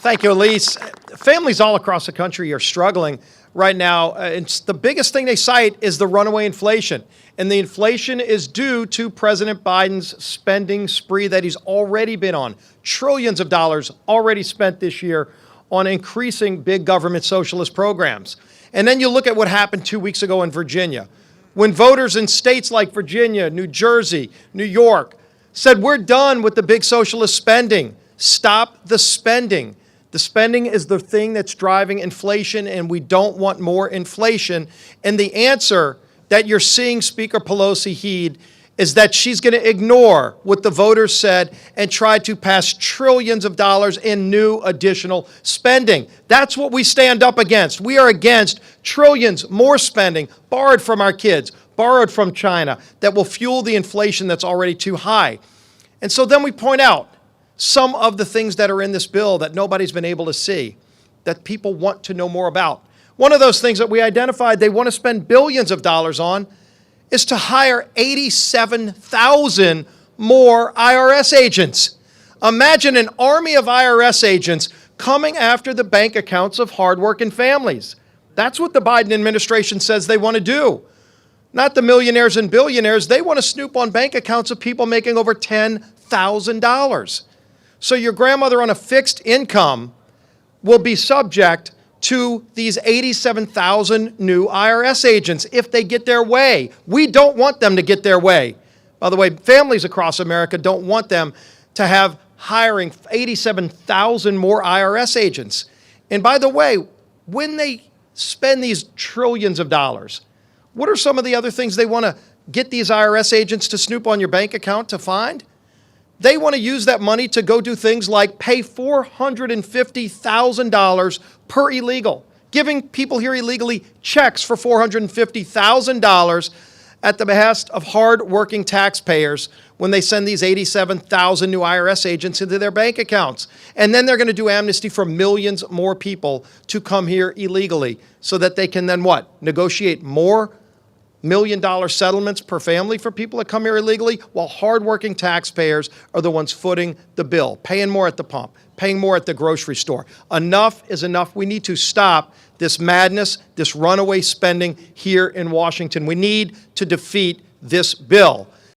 Thank you, Elise. Families all across the country are struggling right now. It's the biggest thing they cite is the runaway inflation. And the inflation is due to President Biden's spending spree that he's already been on. Trillions of dollars already spent this year on increasing big government socialist programs. And then you look at what happened 2 weeks ago in Virginia, when voters in states like Virginia, New Jersey, New York said, we're done with the big socialist spending. Stop the spending. The spending is the thing that's driving inflation, and we don't want more inflation. And the answer that you're seeing Speaker Pelosi heed is that she's going to ignore what the voters said and try to pass trillions of dollars in new additional spending. That's what we stand up against. We are against trillions more spending borrowed from our kids, borrowed from China, that will fuel the inflation that's already too high. And so then we point out some of the things that are in this bill that nobody's been able to see, that people want to know more about. One of those things that we identified they want to spend billions of dollars on is to hire 87,000 more IRS agents. Imagine an army of IRS agents coming after the bank accounts of hardworking families. That's what the Biden administration says they want to do. Not the millionaires and billionaires. They want to snoop on bank accounts of people making over $10,000. So your grandmother on a fixed income will be subject to these 87,000 new IRS agents if they get their way. We don't want them to get their way. By the way, families across America don't want them to have hiring 87,000 more IRS agents. And by the way, when they spend these trillions of dollars, what are some of the other things they want to get these IRS agents to snoop on your bank account to find? They want to use that money to go do things like pay $450,000 per illegal, giving people here illegally checks for $450,000 at the behest of hard-working taxpayers when they send these 87,000 new IRS agents into their bank accounts. And then they're going to do amnesty for millions more people to come here illegally so that they can then what? Negotiate more million-dollar settlements per family for people that come here illegally, while hardworking taxpayers are the ones footing the bill, paying more at the pump, paying more at the grocery store. Enough is enough. We need to stop this madness, this runaway spending here in Washington. We need to defeat this bill.